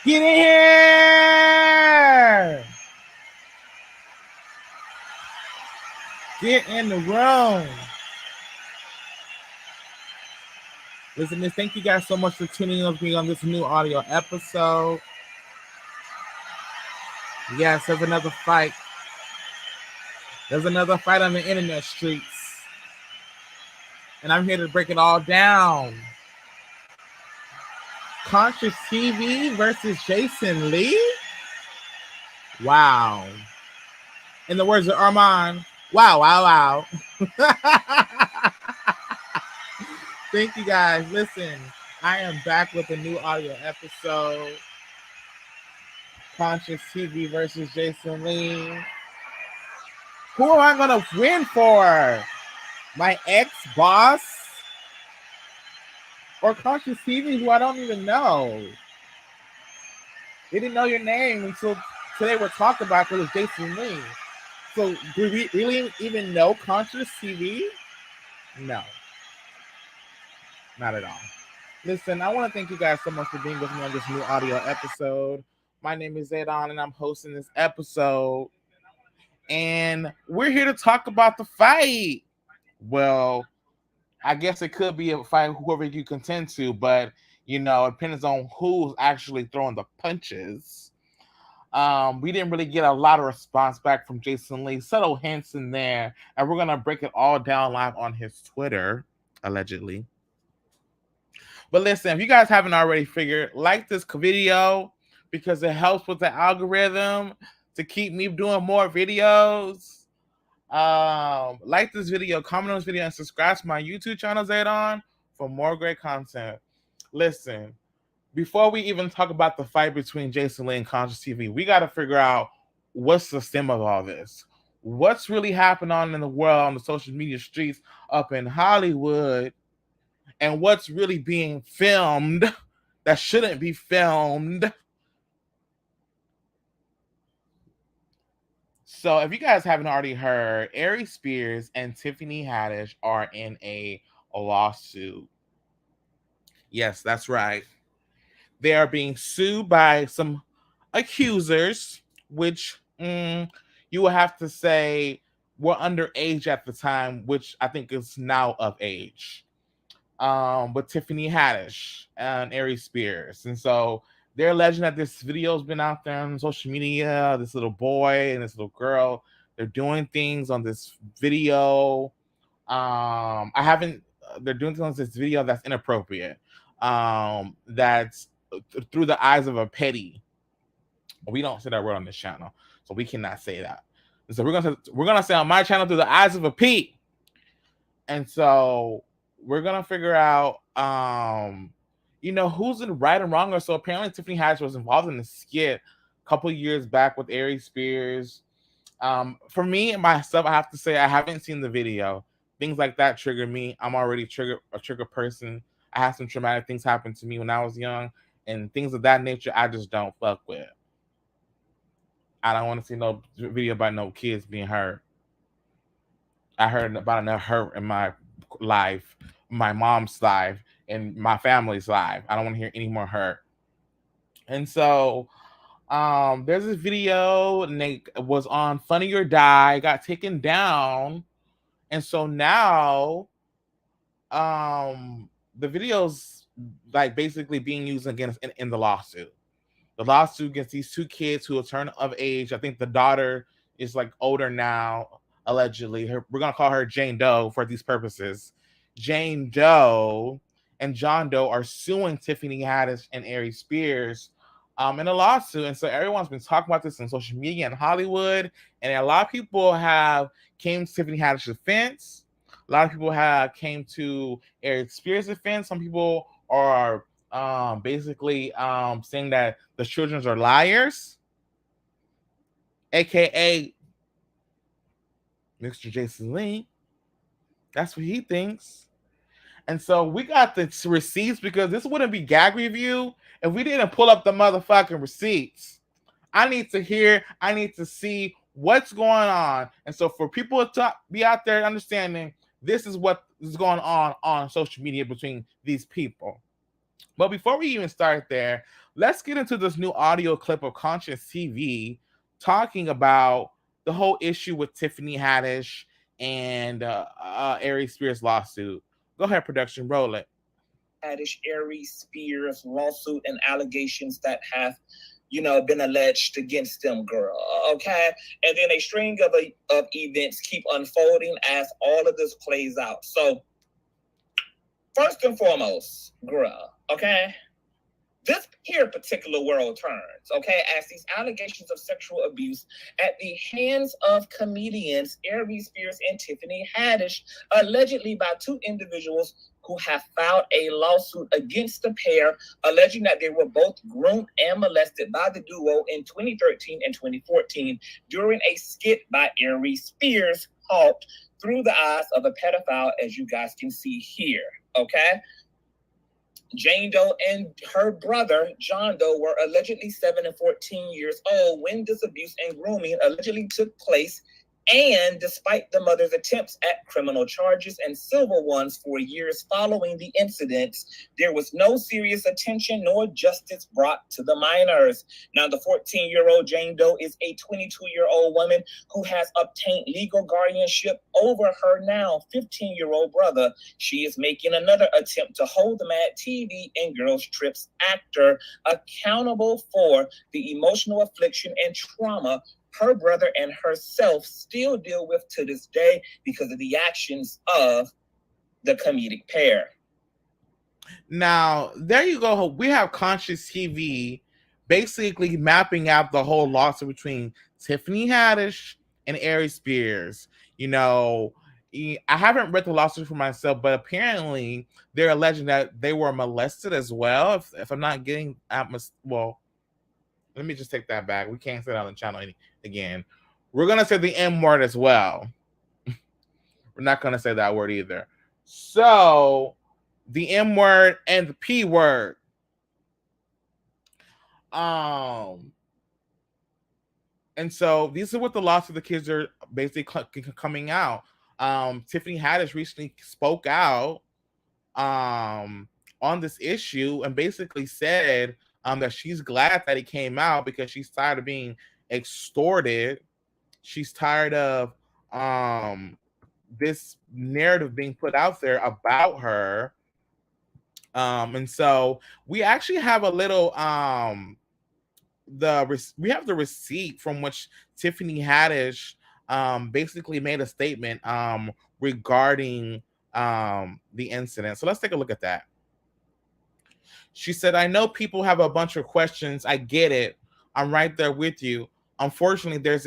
Get in here! Get in the room. Listen, thank you guys so much for tuning in with me on this new audio episode. Yes, there's another fight. There's another fight on the internet streets. And I'm here to break it all down. Consciouz TV versus Jason Lee? Wow. In the words of Armand, wow, wow, wow. Thank you guys. Listen, I am back with a new audio episode. Consciouz TV versus Jason Lee. Who am I going to win for? My ex-boss? Or Consciouz TV, who I don't even know? They didn't know your name until today we're talking about it was Jason Lee. So do we really even know Consciouz TV? No. Not at all. Listen, I want to thank you guys so much for being with me on this new audio episode. My name is Zedon, and I'm hosting this episode. And we're here to talk about the fight. Well, I guess it could be a fight whoever you contend to, but, you know, it depends on who's actually throwing the punches. We didn't really get a lot of response back from Jason Lee. Subtle hints in there. And we're going to break it all down live on his Twitter, allegedly. But listen, if you guys haven't already figured, like this video because it helps with the algorithm to keep me doing more videos. Like this video, comment on this video, and subscribe to my YouTube channel, Zedon, for more great content. Listen, before we even talk about the fight between Jason Lee and Consciouz TV, we got to figure out what's the stem of all this. What's really happening on in the world, on the social media streets up in Hollywood, and what's really being filmed that shouldn't be filmed. So if you guys haven't already heard, Aries Spears and Tiffany Haddish are in a lawsuit. Yes, that's right. They are being sued by some accusers, which you will have to say were underage at the time, which I think is now of age. With Tiffany Haddish and Aries Spears. And so they're alleging that this video's been out there on social media, this little boy and this little girl, they're doing things on this video. They're doing things on this video that's inappropriate. That's through the eyes of a petty. We don't say that word on this channel, so we cannot say that. So we're gonna say on my channel through the eyes of a Pete. And so we're gonna figure out, you know, who's in right and wrong. Or so apparently Tiffany Haddish was involved in a skit a couple years back with Aries Spears. For me and myself, I have to say I haven't seen the video. Things like that trigger me. I'm already a trigger person. I had some traumatic things happen to me when I was young, and things of that nature I just don't fuck with. I don't want to see no video about no kids being hurt. I heard about enough hurt in my life, my mom's life, and my family's life. I don't want to hear any more hurt. And so there's this video, and it was on Funny or Die, got taken down. And so now the video's like basically being used against in the lawsuit. The lawsuit against these two kids who are turned of age. I think the daughter is like older now, allegedly. We're gonna call her Jane Doe for these purposes. Jane Doe and John Doe are suing Tiffany Haddish and Aries Spears in a lawsuit. And so everyone's been talking about this in social media in Hollywood, and a lot of people have came to Tiffany Haddish's defense. A lot of people have came to Aries Spears' defense. Some people are basically saying that the children are liars, aka Mr. Jason Lee. That's what he thinks. And so we got the receipts, because this wouldn't be gag review if we didn't pull up the motherfucking receipts. I need to hear, I need to see what's going on. And so for people to be out there understanding, this is what is going on social media between these people. But before we even start there, let's get into this new audio clip of Consciouz TV talking about the whole issue with Tiffany Haddish and Aries Spears lawsuit. Go ahead, production, roll it. Haddish, Aries Spears lawsuit and allegations that have, been alleged against them, girl. Okay, and then a string of events keep unfolding as all of this plays out. So, first and foremost, girl. Okay, this here particular world turns, okay, as these allegations of sexual abuse at the hands of comedians Aries Spears and Tiffany Haddish, allegedly by two individuals who have filed a lawsuit against the pair, alleging that they were both groomed and molested by the duo in 2013 and 2014 during a skit by Aries Spears called Through the Eyes of a Pedophile, as you guys can see here, okay? Jane Doe and her brother, John Doe, were allegedly 7 and 14 years old when this abuse and grooming allegedly took place. And despite the mother's attempts at criminal charges and civil ones for years following the incidents, there was no serious attention nor justice brought to the minors. Now, the 14-year-old Jane Doe is a 22-year-old woman who has obtained legal guardianship over her now 15-year-old brother. She is making another attempt to hold the Mad TV and Girls Trips actor accountable for the emotional affliction and trauma her brother and herself still deal with to this day because of the actions of the comedic pair. Now, there you go. We have Consciouz TV basically mapping out the whole lawsuit between Tiffany Haddish and Aries Spears. I haven't read the lawsuit for myself, but apparently they're alleging that they were molested as well. If I'm not getting well, let me just take that back. We can't say that on the channel again. We're going to say the M word as well. We're not going to say that word either. So, the M word and the P word. And so, these are what the lots of the kids are basically coming out. Tiffany Haddish recently spoke out on this issue and basically said that she's glad that he came out because she's tired of being extorted. She's tired of this narrative being put out there about her. And so we actually have a little we have the receipt from which Tiffany Haddish basically made a statement regarding the incident. So let's take a look at that. She said, I know people have a bunch of questions. I get it. I'm right there with you. Unfortunately, this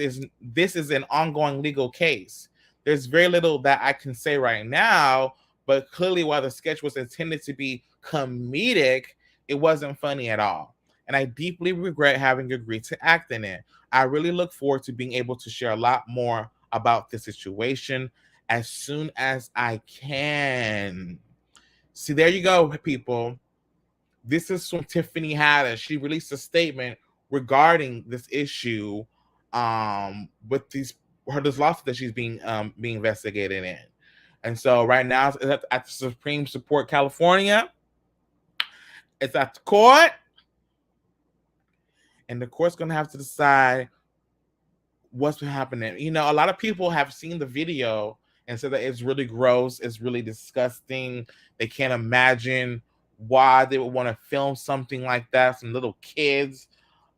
is an ongoing legal case. There's very little that I can say right now, but clearly while the sketch was intended to be comedic, it wasn't funny at all. And I deeply regret having agreed to act in it. I really look forward to being able to share a lot more about this situation as soon as I can. See, there you go, people. This is from Tiffany Haddish. She released a statement regarding this issue with this lawsuit that she's being investigated in. And so right now it's at the Supreme Court, California. It's at the court. And the court's going to have to decide what's been happening. A lot of people have seen the video and said that it's really gross. It's really disgusting. They can't imagine why they would want to film something like that. Some little kids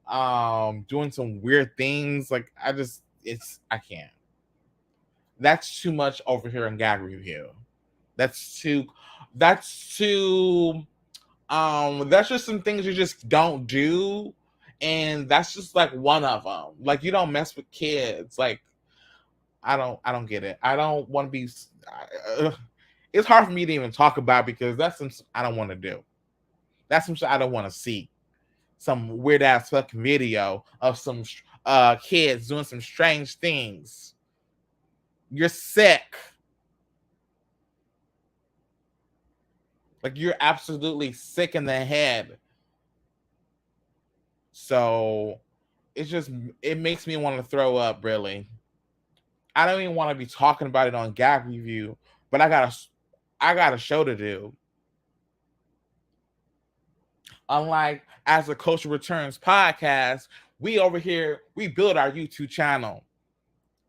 doing some weird things. Like, I can't. That's too much over here in Gag Review. That's just some things you just don't do. And that's just like one of them. Like, you don't mess with kids. Like, I don't get it. I don't want to be. It's hard for me to even talk about because that's some I don't want to do. That's some shit I don't want to see. Some weird ass fucking video of some kids doing some strange things. You're sick. Like, you're absolutely sick in the head. So it makes me want to throw up, really. I don't even want to be talking about it on Gag Review, but I got a show to do. Unlike As the Culture Returns podcast, we over here, we build our YouTube channel.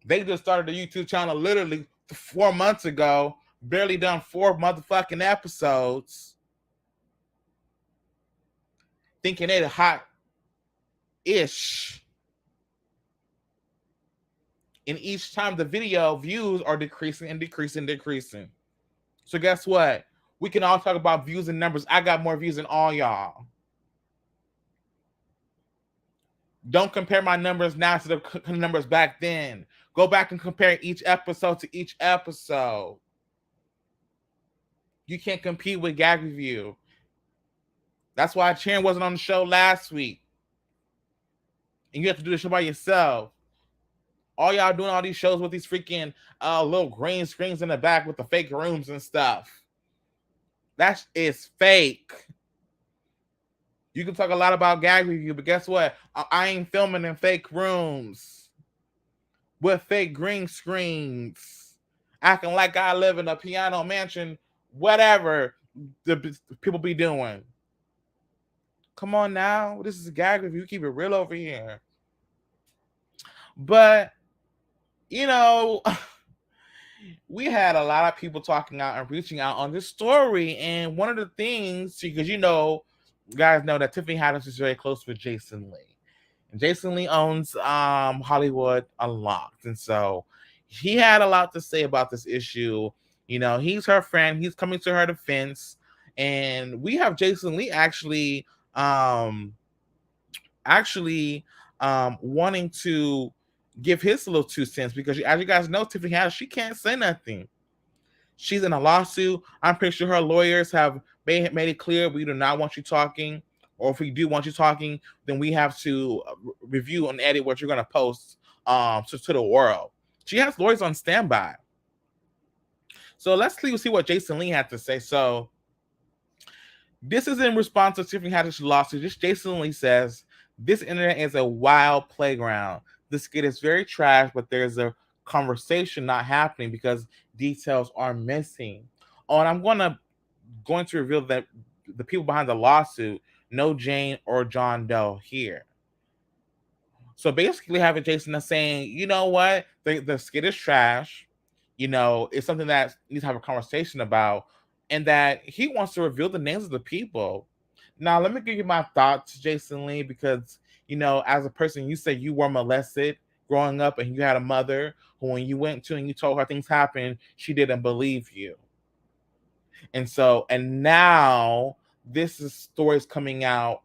They just started the YouTube channel literally 4 months ago, barely done 4 motherfucking episodes, thinking they're hot-ish. And each time the video views are decreasing and decreasing, decreasing. So guess what? We can all talk about views and numbers. I got more views than all y'all. Don't compare my numbers now to the numbers back then. Go back and compare each episode to each episode. You can't compete with Gag Review. That's why Sharon wasn't on the show last week. And you have to do the show by yourself. All y'all doing all these shows with these freaking little green screens in the back with the fake rooms and stuff. That is fake. You can talk a lot about Gag Review, but guess what? I ain't filming in fake rooms with fake green screens, acting like I live in a piano mansion, whatever the people be doing. Come on now. This is a Gag Review. Keep it real over here. But, you know, we had a lot of people talking out and reaching out on this story. And one of the things, because you guys know that Tiffany Haddish is very close with Jason Lee. And Jason Lee owns Hollywood Unlocked. And so he had a lot to say about this issue. You know, he's her friend. He's coming to her defense. And we have Jason Lee actually wanting to give his little 2 cents, because as you guys know, Tiffany Haddish, she can't say nothing. She's in a lawsuit. I'm pretty sure her lawyers have made it clear we do not want you talking, or if we do want you talking, then we have to review and edit what you're going to post to the world. She has lawyers on standby. So let's see what Jason Lee had to say. So this is in response to Tiffany Haddish's lawsuit. This Jason Lee says, "This internet is a wild playground. This skit is very trash, but there's a conversation not happening because details are missing." Oh, and I'm going to reveal that the people behind the lawsuit, no Jane or John Doe here. So basically having Jason saying, you know what, the skit is trash. You know, it's something that needs to have a conversation about, and that he wants to reveal the names of the people. Now, let me give you my thoughts, Jason Lee, because, you know, as a person, you said you were molested growing up and you had a mother who, when you went to and you told her things happened, she didn't believe you. And now this story is coming out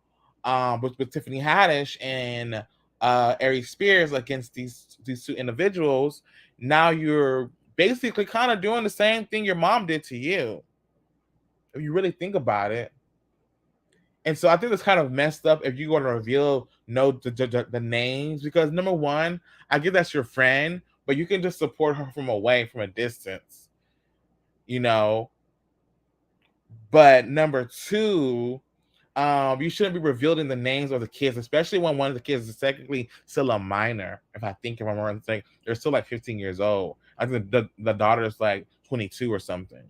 with Tiffany Haddish and Ari Spears against these 2 individuals. Now you're basically kind of doing the same thing your mom did to you, if you really think about it. And so I think it's kind of messed up if you're going to reveal the names, because number one, I get that's your friend, but you can just support her from a distance, you know. But number two, you shouldn't be revealing the names of the kids, especially when one of the kids is technically still a minor. If I'm right, they're still like 15 years old. I think the daughter is like 22 or something.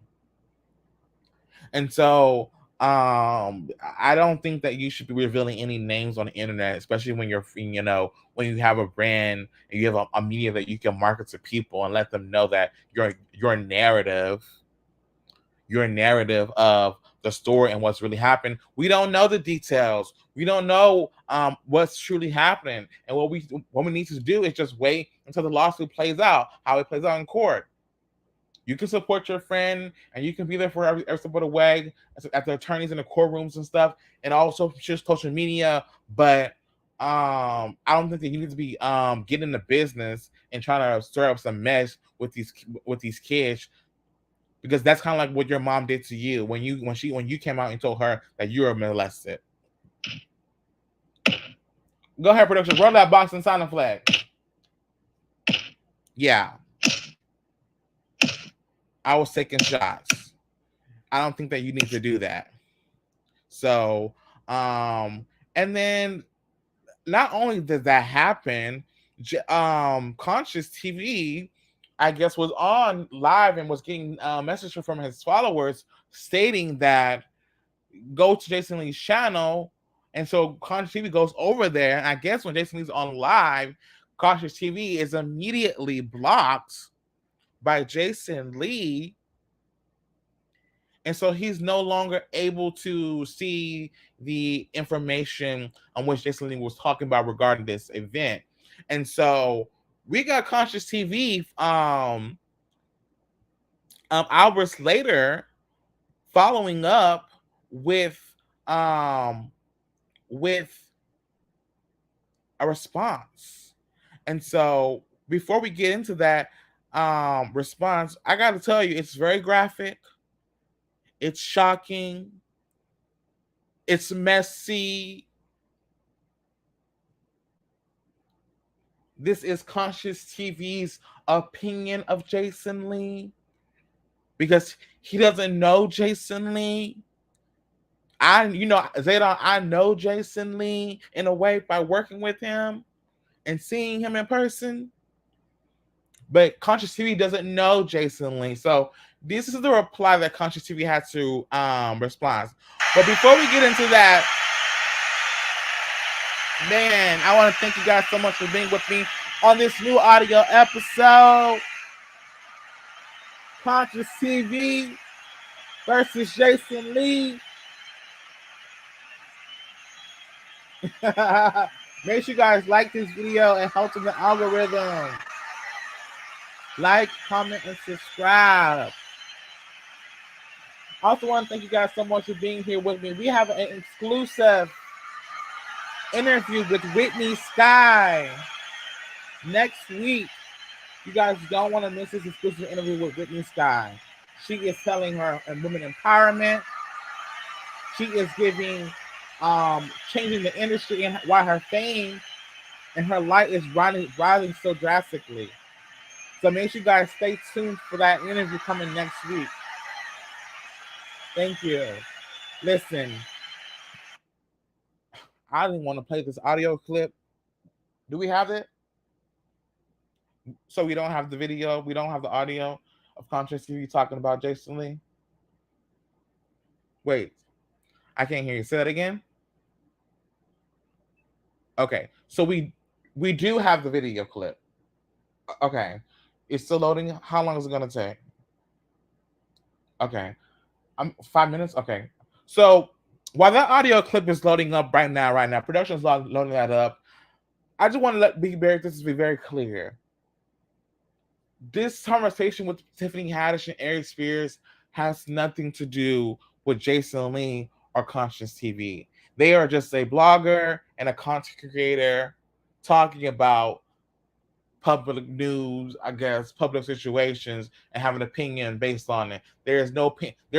And so I don't think that you should be revealing any names on the internet, especially when when you have a brand and you have a media that you can market to people and let them know that your narrative of the story and what's really happened. We don't know the details. We don't know what's truly happening. And what we need to do is just wait until the lawsuit plays out, how it plays out in court. You can support your friend and you can be there for every step of the way at the attorneys in the courtrooms and stuff, and also just social media. But I don't think that you need to be getting in the business and trying to stir up some mess with these kids, because that's kind of like what your mom did to you when you came out and told her that you were molested. Go ahead, production. Roll that box and sign the flag. Yeah. I was taking shots. I don't think that you need to do that. So, and then not only did that happen, Consciouz TV, I guess, was on live and was getting messages from his followers stating that go to Jason Lee's channel And so Conscious TV goes over there, and I guess when Jason Lee's on live, Conscious TV is immediately blocked by Jason Lee. And so he's no longer able to see the information on which Jason Lee was talking about regarding this event. And so we got Conscious TV hours later following up with a response. And so before we get into that response, I got to tell you, it's very graphic. It's shocking. It's messy. This is Conscious TV's opinion of Jason Lee because he doesn't know Jason Lee. Zaydan, I know Jason Lee in a way by working with him and seeing him in person. But Conscious TV doesn't know Jason Lee. So this is the reply that Conscious TV had to respond. But before we get into that, man, I want to thank you guys so much for being with me on this new audio episode. Conscious TV versus Jason Lee. Make sure you guys like this video and help in the algorithm. Like, comment, and subscribe. I also want to thank you guys so much for being here with me. We have an exclusive interview with Whitney Sky next week. You guys don't want to miss this exclusive interview with Whitney Sky. She is telling her women empowerment. She is giving changing the industry and why her fame and her light is rising so drastically. So make sure you guys stay tuned for that interview coming next week. Thank you. Listen, I didn't want to play this audio clip. Do we have it? So we don't have the video. We don't have the audio of Conscious TV talking about Jason Lee. Wait, I can't hear you. Say that again. Okay, so we do have the video clip. Okay, it's still loading. How long is it gonna take? Okay, 5 minutes. Okay, so while that audio clip is loading up right now, production's loading that up. I just want to be very clear. This conversation with Tiffany Haddish and Aries Spears has nothing to do with Jason Lee or Conscious TV. They are just a blogger and a content creator talking about public news, I guess, public situations, and have an opinion based on it. Their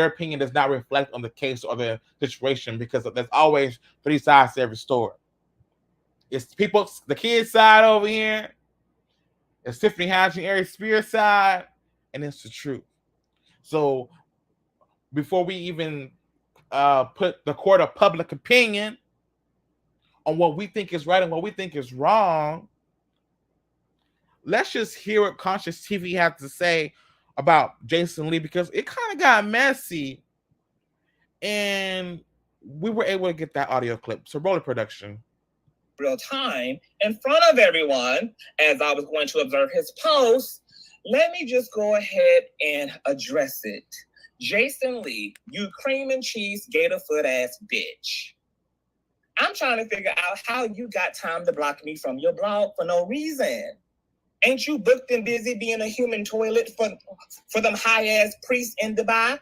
opinion does not reflect on the case or the situation because there's always 3 sides to every story. It's the kids' side over here. It's Tiffany Haddish and Aries Spears' side, and it's the truth. So before we even put the court of public opinion on what we think is right and what we think is wrong, let's just hear what Conscious TV had to say about Jason Lee, because it kind of got messy and we were able to get that audio clip. So roll the production. Real time in front of everyone as I was going to observe his post. Let me just go ahead and address it. Jason Lee, you cream and cheese gator foot ass bitch. I'm trying to figure out how you got time to block me from your blog for no reason. Ain't you booked and busy being a human toilet for them high ass priests in Dubai?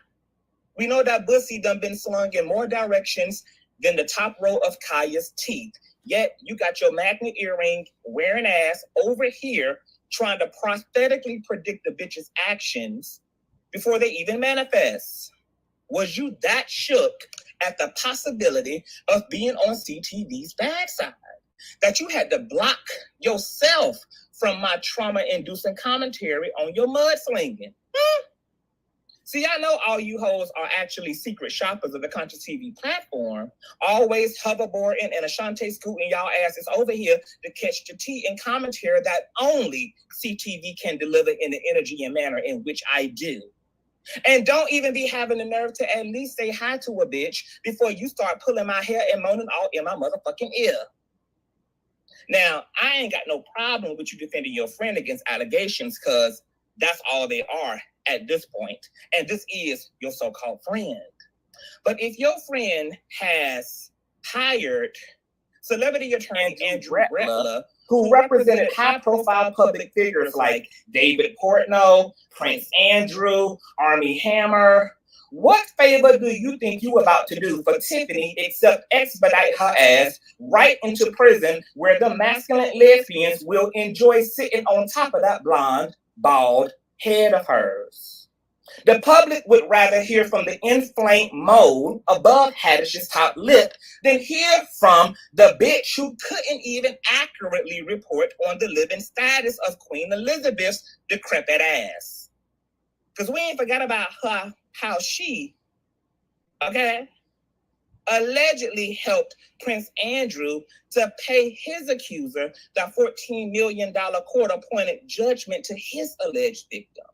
We know that pussy done been slung in more directions than the top row of Kaya's teeth. Yet you got your magnet earring wearing ass over here trying to prosthetically predict the bitch's actions before they even manifest. Was you that shook at the possibility of being on CTV's bad side that you had to block yourself from my trauma-inducing commentary on your mudslinging? See, I know all you hoes are actually secret shoppers of the Conscious TV platform, always hoverboarding and Ashante scooting y'all asses over here to catch the tea and commentary that only CTV can deliver in the energy and manner in which I do. And don't even be having the nerve to at least say hi to a bitch before you start pulling my hair and moaning all in my motherfucking ear. Now, I ain't got no problem with you defending your friend against allegations, because that's all they are at this point. And this is your so-called friend. But if your friend has hired celebrity attorney Andrew Brettler, who represented high-profile public figures like David Portnoy, Prince Andrew, Armie Hammer, what favor do you think you about to do for Tiffany except expedite her ass right into prison, where the masculine lesbians will enjoy sitting on top of that blonde, bald head of hers? The public would rather hear from the inflamed mole above Haddish's top lip than hear from the bitch who couldn't even accurately report on the living status of Queen Elizabeth's decrepit ass. Because we ain't forgot about her, how she, allegedly helped Prince Andrew to pay his accuser the $14 million court-appointed judgment to his alleged victim.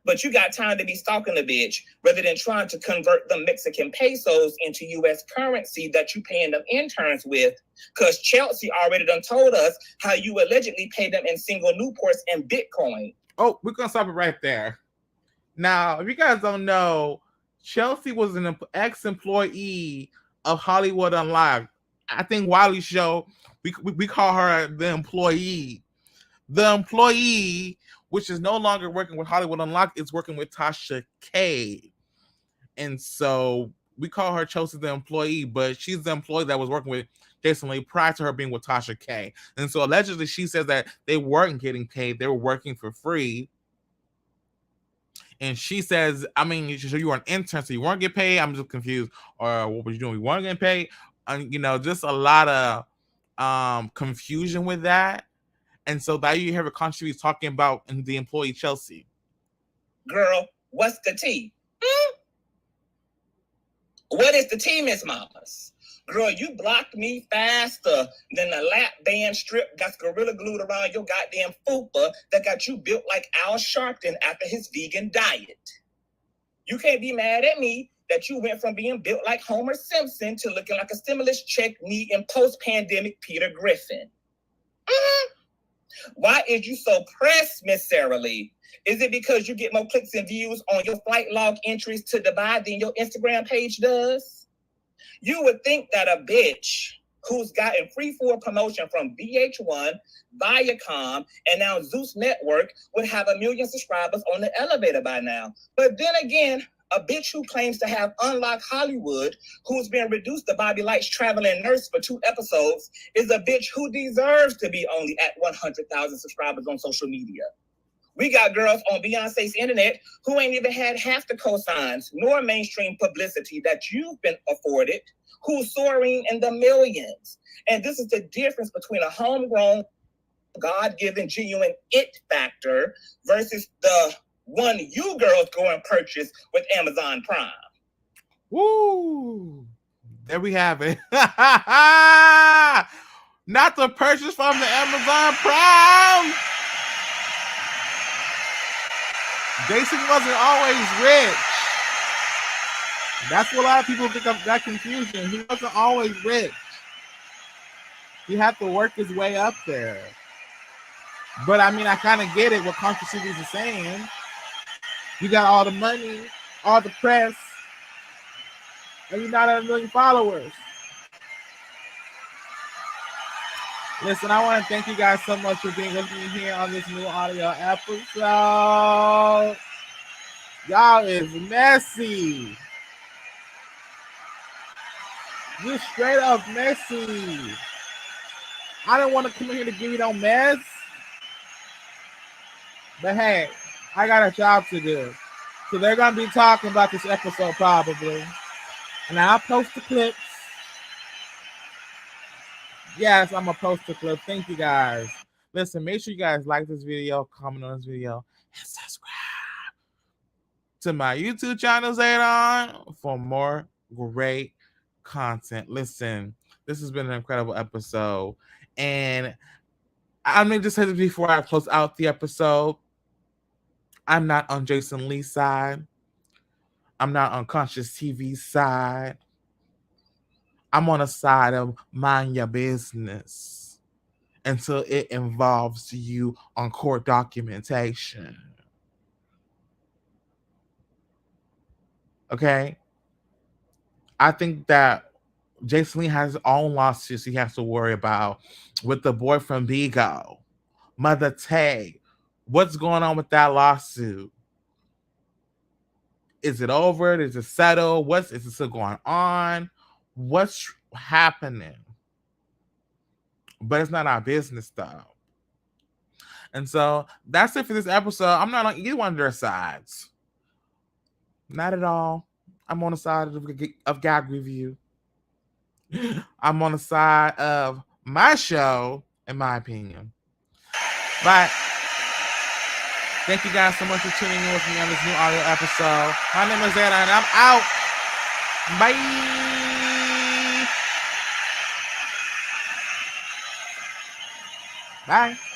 But you got time to be stalking a bitch rather than trying to convert the Mexican pesos into U.S. currency that you paying them interns with, because Chelsea already done told us how you allegedly pay them in single Newports and Bitcoin. Oh, we're going to stop it right there. Now, if you guys don't know, Chelsea was an ex-employee of Hollywood Unlocked. I think Wiley's show, we call her the employee. The employee, which is no longer working with Hollywood Unlocked, is working with Tasha K. And so we call her Chelsea the employee, but she's the employee that was working with Jason Lee prior to her being with Tasha K. And so allegedly she says that they weren't getting paid, they were working for free. And she says, I mean, so you were an intern, so you weren't getting paid? I'm just confused. Or what were you doing? You weren't getting paid? Just a lot of confusion with that. And so that you hear Consciouz talking about the employee Chelsea. Girl, what's the tea? What is the tea, Miss Mamas? Girl, you blocked me faster than the lap band strip that's gorilla glued around your goddamn fupa that got you built like Al Sharpton after his vegan diet. You can't be mad at me that you went from being built like Homer Simpson to looking like a stimulus check me in post-pandemic Peter Griffin. Why is you so pressed, Miss Sarah Lee? Is it because you get more clicks and views on your flight log entries to Dubai than your Instagram page does? You would think that a bitch who's gotten free for promotion from VH1, Viacom, and now Zeus Network would have 1 million subscribers on the elevator by now. But then again, a bitch who claims to have unlocked Hollywood, who's been reduced to Bobby Light's traveling nurse for 2 episodes, is a bitch who deserves to be only at 100,000 subscribers on social media. We got girls on Beyonce's internet who ain't even had half the cosigns nor mainstream publicity that you've been afforded, who's soaring in the millions. And this is the difference between a homegrown, God-given, genuine it factor versus the one you girls go and purchase with Amazon Prime. Woo! There we have it. Not the purchase from the Amazon Prime. Jason wasn't always rich. That's what a lot of people think of that confusion. He wasn't always rich. He had to work his way up there. But I mean, I kind of get it what Consciouz is saying. You got all the money, all the press, and you're not at 1 million followers. Listen, I want to thank you guys so much for being with me here on this new audio episode. Y'all is messy. You straight up messy. I didn't want to come here to give you no mess. But hey, I got a job to do. So they're going to be talking about this episode probably. And I'll post the clips. Yes, I'm going to post the clip. Thank you guys. Listen, make sure you guys like this video, comment on this video, and subscribe to my YouTube channel, Zaydon, for more great content. Listen, this has been an incredible episode. And I'm going to just say this before I close out the episode. I'm not on Jason Lee's side. I'm not on Consciouz TV's side. I'm on the side of mind your business until it involves you on court documentation. Okay? I think that Jason Lee has his own lawsuits he has to worry about with the boyfriend Bigo, Mother Tay. What's going on with that lawsuit? Is it over? Is it settled? Is it still going on? What's happening? But it's not our business though. And so that's it for this episode. I'm not on either one of their sides. Not at all. I'm on the side of GAG-REVIEW. I'm on the side of my show, in my opinion. But thank you guys so much for tuning in with me on this new audio episode. My name is Zeta, and I'm out. Bye. Bye.